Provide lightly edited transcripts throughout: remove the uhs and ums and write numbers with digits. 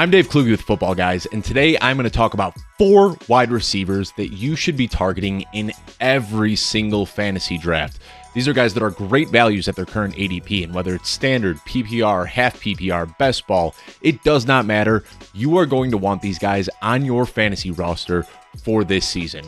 I'm Dave Kluge with Football Guys, and today I'm going to talk about 4 wide receivers that you should be targeting in every single fantasy draft. These are guys that are great values at their current ADP, and whether it's standard, PPR, half PPR, best ball, it does not matter. You are going to want these guys on your fantasy roster for this season.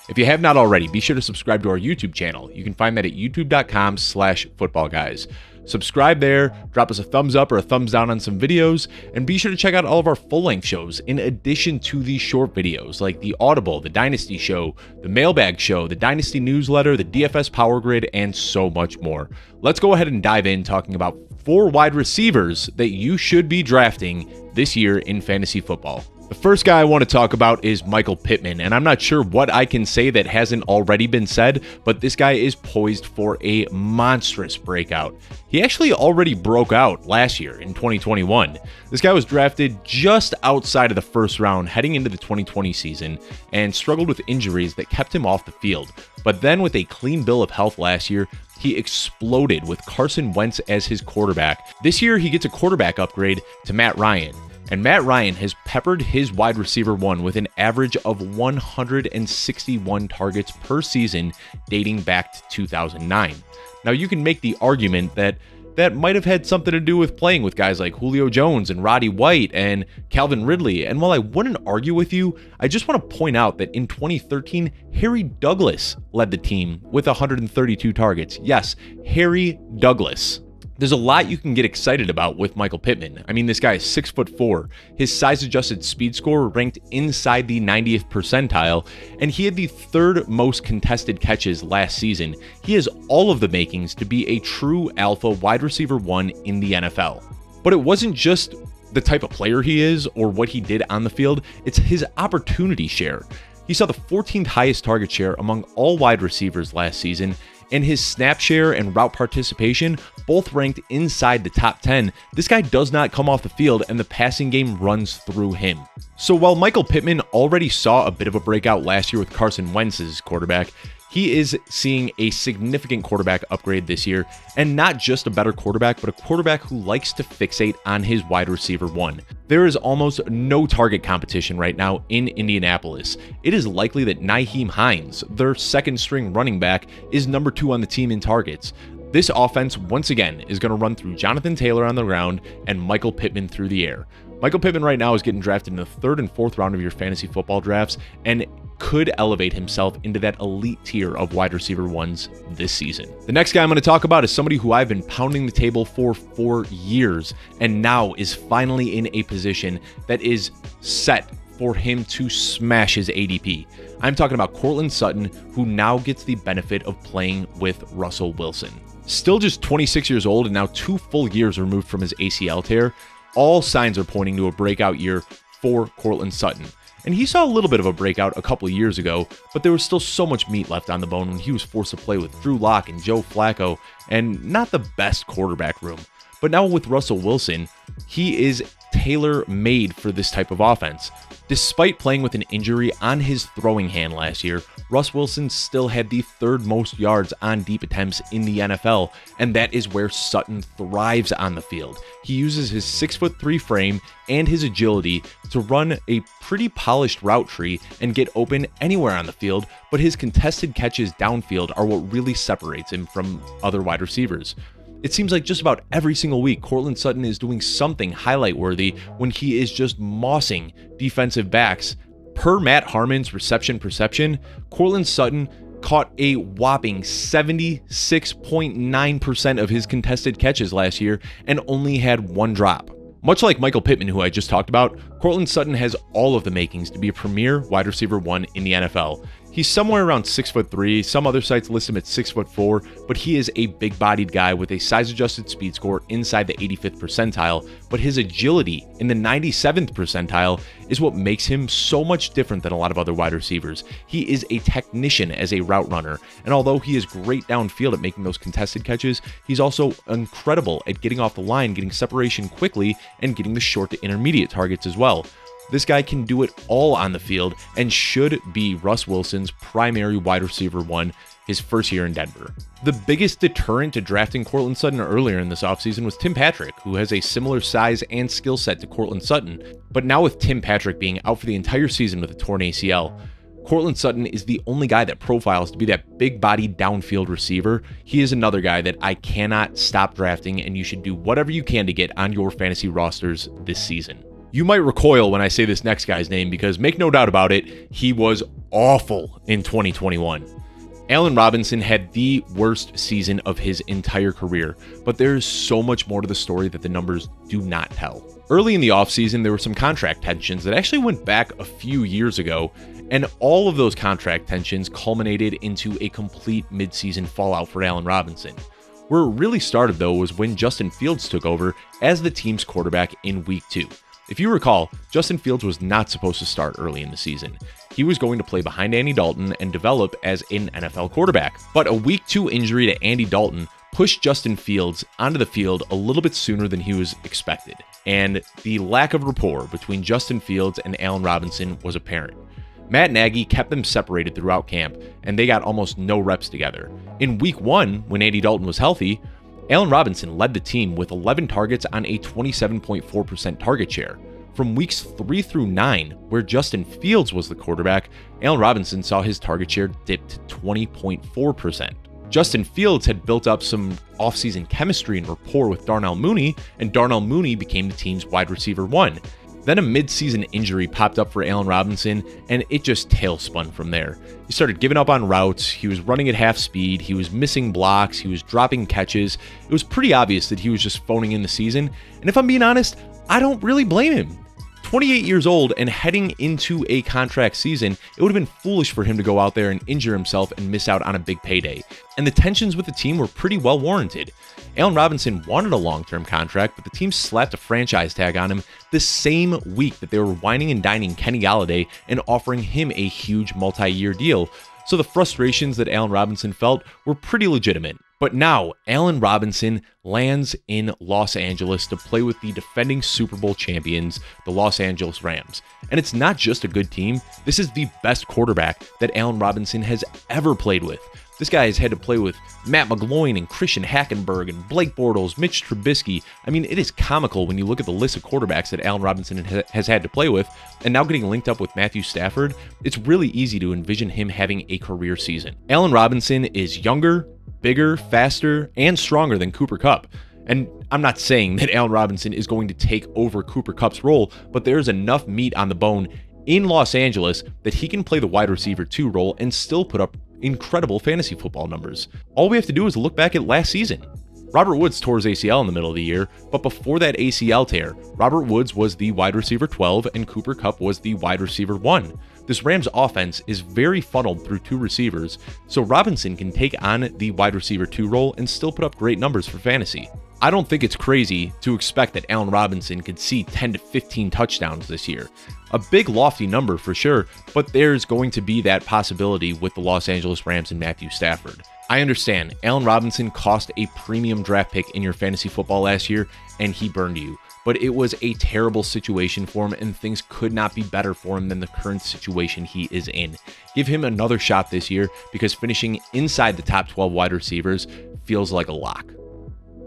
If you have not already, be sure to subscribe to our YouTube channel. You can find that at youtube.com/footballguys. Subscribe there, drop us a thumbs up or a thumbs down on some videos, and be sure to check out all of our full-length shows in addition to these short videos like the Audible, the Dynasty Show, the Mailbag Show, the Dynasty Newsletter, the DFS Power Grid, and so much more. Let's go ahead and dive in talking about 4 wide receivers that you should be drafting this year in fantasy football. The first guy I want to talk about is Michael Pittman, and I'm not sure what I can say that hasn't already been said, but this guy is poised for a monstrous breakout. He actually already broke out last year in 2021. This guy was drafted just outside of the first round heading into the 2020 season and struggled with injuries that kept him off the field. But then with a clean bill of health last year, he exploded with Carson Wentz as his quarterback. This year, he gets a quarterback upgrade to Matt Ryan. And Matt Ryan has peppered his wide receiver one with an average of 161 targets per season dating back to 2009. Now, you can make the argument that that might have had something to do with playing with guys like Julio Jones and Roddy White and Calvin Ridley. And while I wouldn't argue with you, I just want to point out that in 2013, Harry Douglas led the team with 132 targets. Yes, Harry Douglas. There's a lot you can get excited about with Michael Pittman. I mean, this guy is 6'4". His size-adjusted speed score ranked inside the 90th percentile, and he had the 3rd most contested catches last season. He has all of the makings to be a true alpha wide receiver one in the NFL. But it wasn't just the type of player he is or what he did on the field, it's his opportunity share. He saw the 14th highest target share among all wide receivers last season, and his snap share and route participation both ranked inside the top 10. This guy does not come off the field, and the passing game runs through him. So while Michael Pittman already saw a bit of a breakout last year with Carson Wentz as quarterback, he is seeing a significant quarterback upgrade this year, and not just a better quarterback, but a quarterback who likes to fixate on his wide receiver one. There is almost no target competition right now in Indianapolis. It is likely that Nyheim Hines, their second string running back, is number 2 on the team in targets. This offense, once again, is going to run through Jonathan Taylor on the ground and Michael Pittman through the air. Michael Pittman right now is getting drafted in the 3rd and 4th round of your fantasy football drafts and could elevate himself into that elite tier of wide receiver ones this season. The next guy I'm going to talk about is somebody who I've been pounding the table for years and now is finally in a position that is set for him to smash his ADP. I'm talking about Courtland Sutton, who now gets the benefit of playing with Russell Wilson. Still just 26 years old and now 2 full years removed from his ACL tear, all signs are pointing to a breakout year for Courtland Sutton. And he saw a little bit of a breakout a couple of years ago, but there was still so much meat left on the bone when he was forced to play with Drew Lock and Joe Flacco, and not the best quarterback room. But now with Russell Wilson, he is tailor-made for this type of offense. Despite playing with an injury on his throwing hand last year, Russ Wilson still had the 3rd most yards on deep attempts in the NFL, and that is where Sutton thrives on the field. He uses his 6'3" frame and his agility to run a pretty polished route tree and get open anywhere on the field, but his contested catches downfield are what really separates him from other wide receivers. It seems like just about every single week, Courtland Sutton is doing something highlight-worthy when he is just mossing defensive backs. Per Matt Harmon's reception perception, Courtland Sutton caught a whopping 76.9% of his contested catches last year and only had 1 drop. Much like Michael Pittman, who I just talked about, Courtland Sutton has all of the makings to be a premier wide receiver one in the NFL. He's somewhere around 6'3". Some other sites list him at 6'4", but he is a big-bodied guy with a size-adjusted speed score inside the 85th percentile, but his agility in the 97th percentile is what makes him so much different than a lot of other wide receivers. He is a technician as a route runner, and although he is great downfield at making those contested catches, he's also incredible at getting off the line, getting separation quickly, and getting the short to intermediate targets as well. This guy can do it all on the field and should be Russ Wilson's primary wide receiver one. his first year in Denver. The biggest deterrent to drafting Courtland Sutton earlier in this offseason was Tim Patrick, who has a similar size and skill set to Courtland Sutton. But now with Tim Patrick being out for the entire season with a torn ACL, Courtland Sutton is the only guy that profiles to be that big-bodied downfield receiver. He is another guy that I cannot stop drafting, and you should do whatever you can to get on your fantasy rosters this season. You might recoil when I say this next guy's name because make no doubt about it, he was awful in 2021. Allen Robinson had the worst season of his entire career, but there is so much more to the story that the numbers do not tell. Early in the offseason, there were some contract tensions that actually went back a few years ago, and all of those contract tensions culminated into a complete midseason fallout for Allen Robinson. Where it really started, though, was when Justin Fields took over as the team's quarterback in Week 2. If you recall, Justin Fields was not supposed to start early in the season. He was going to play behind Andy Dalton and develop as an NFL quarterback. But a Week 2 injury to Andy Dalton pushed Justin Fields onto the field a little bit sooner than he was expected. And the lack of rapport between Justin Fields and Allen Robinson was apparent. Matt Nagy kept them separated throughout camp, and they got almost no reps together. In Week 1, when Andy Dalton was healthy, Allen Robinson led the team with 11 targets on a 27.4% target share. From weeks 3 through 9, where Justin Fields was the quarterback, Allen Robinson saw his target share dip to 20.4%. Justin Fields had built up some offseason chemistry and rapport with Darnell Mooney, and Darnell Mooney became the team's wide receiver 1. Then a mid-season injury popped up for Allen Robinson, and it just tailspun from there. He started giving up on routes, he was running at half speed, he was missing blocks, he was dropping catches. It was pretty obvious that he was just phoning in the season, and if I'm being honest, I don't really blame him. 28 years old and heading into a contract season, it would have been foolish for him to go out there and injure himself and miss out on a big payday. And the tensions with the team were pretty well warranted. Allen Robinson wanted a long-term contract, but the team slapped a franchise tag on him the same week that they were whining and dining Kenny Golladay and offering him a huge multi-year deal. So the frustrations that Allen Robinson felt were pretty legitimate. But now, Allen Robinson lands in Los Angeles to play with the defending Super Bowl champions, the Los Angeles Rams. And it's not just a good team, this is the best quarterback that Allen Robinson has ever played with. This guy has had to play with Matt McGloin and Christian Hackenberg and Blake Bortles, Mitch Trubisky. I mean, it is comical when you look at the list of quarterbacks that Allen Robinson has had to play with, and now getting linked up with Matthew Stafford, it's really easy to envision him having a career season. Allen Robinson is younger, bigger, faster, and stronger than Cooper Kupp. And I'm not saying that Allen Robinson is going to take over Cooper Kupp's role, but there's enough meat on the bone in Los Angeles that he can play the wide receiver 2 role and still put up incredible fantasy football numbers. All we have to do is look back at last season. Robert Woods tore his ACL in the middle of the year, but before that ACL tear, Robert Woods was the wide receiver 12 and Cooper Kupp was the wide receiver 1. This Rams offense is very funneled through 2 receivers, so Robinson can take on the wide receiver 2 role and still put up great numbers for fantasy. I don't think it's crazy to expect that Allen Robinson could see 10 to 15 touchdowns this year. A big lofty number for sure, but there's going to be that possibility with the Los Angeles Rams and Matthew Stafford. I understand, Allen Robinson cost a premium draft pick in your fantasy football last year, and he burned you. But it was a terrible situation for him, and things could not be better for him than the current situation he is in. Give him another shot this year, because finishing inside the top 12 wide receivers feels like a lock.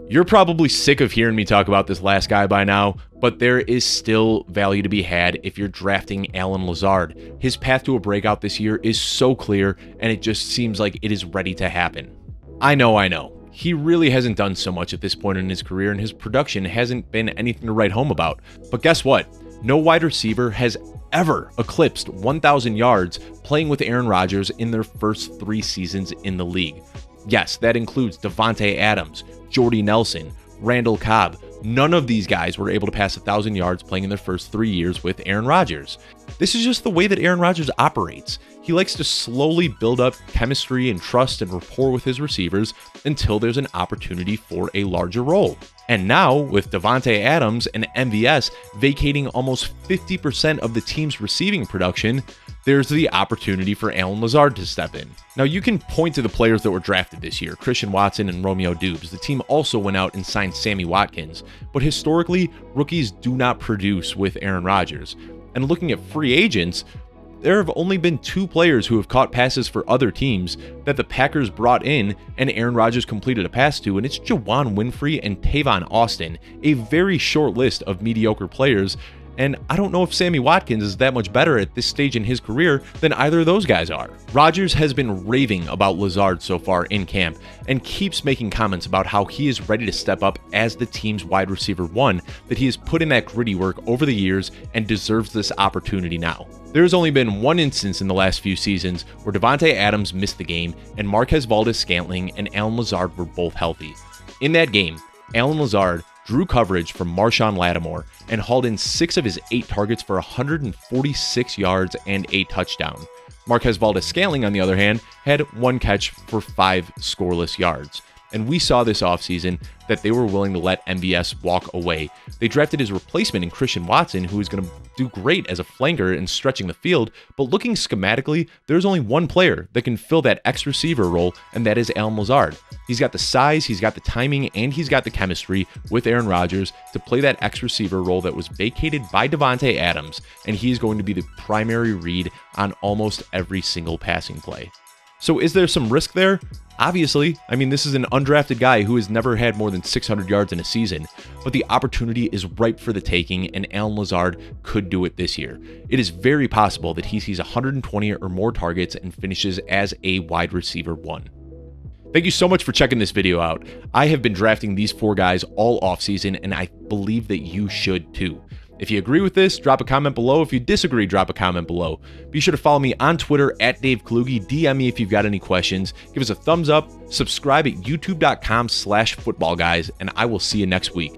You're probably sick of hearing me talk about this last guy by now, but there is still value to be had if you're drafting Allen Lazard. His path to a breakout this year is so clear, and it just seems like it is ready to happen. I know. He really hasn't done so much at this point in his career, and his production hasn't been anything to write home about. But guess what? No wide receiver has ever eclipsed 1,000 yards playing with Aaron Rodgers in their first 3 seasons in the league. Yes, that includes Davante Adams, Jordy Nelson, Randall Cobb. None of these guys were able to pass 1,000 yards playing in their first 3 years with Aaron Rodgers. This is just the way that Aaron Rodgers operates. He likes to slowly build up chemistry and trust and rapport with his receivers until there's an opportunity for a larger role. And now, with Davante Adams and MVS vacating almost 50% of the team's receiving production, there's the opportunity for Allen Lazard to step in. Now, you can point to the players that were drafted this year, Christian Watson and Romeo Doubs. The team also went out and signed Sammy Watkins, but historically, rookies do not produce with Aaron Rodgers. And looking at free agents, there have only been 2 players who have caught passes for other teams that the Packers brought in and Aaron Rodgers completed a pass to, and it's Juwann Winfree and Tavon Austin, a very short list of mediocre players. And I don't know if Sammy Watkins is that much better at this stage in his career than either of those guys are. Rodgers has been raving about Lazard so far in camp and keeps making comments about how he is ready to step up as the team's wide receiver 1, that he has put in that gritty work over the years and deserves this opportunity now. There has only been one instance in the last few seasons where Davante Adams missed the game and Marquez Valdes-Scantling and Allen Lazard were both healthy. In that game, Allen Lazard drew coverage from Marshawn Lattimore and hauled in 6 of his 8 targets for 146 yards and a touchdown. Marquez Valdes-Scantling, on the other hand, had 1 catch for 5 scoreless yards. And we saw this offseason that they were willing to let MVS walk away. They drafted his replacement in Christian Watson, who is going to do great as a flanker and stretching the field, but looking schematically, there's only one player that can fill that X receiver role, and that is Allen Lazard. He's got the size, he's got the timing, and he's got the chemistry with Aaron Rodgers to play that X receiver role that was vacated by Davante Adams, and he's going to be the primary read on almost every single passing play. So is there some risk there? Obviously. I mean, this is an undrafted guy who has never had more than 600 yards in a season, but the opportunity is ripe for the taking, and Allen Lazard could do it this year. It is very possible that he sees 120 or more targets and finishes as a wide receiver 1. Thank you so much for checking this video out. I have been drafting these 4 guys all offseason, and I believe that you should too. If you agree with this, drop a comment below. If you disagree, drop a comment below. Be sure to follow me on Twitter at Dave Kluge. DM me if you've got any questions. Give us a thumbs up. Subscribe at youtube.com/footballguys, and I will see you next week.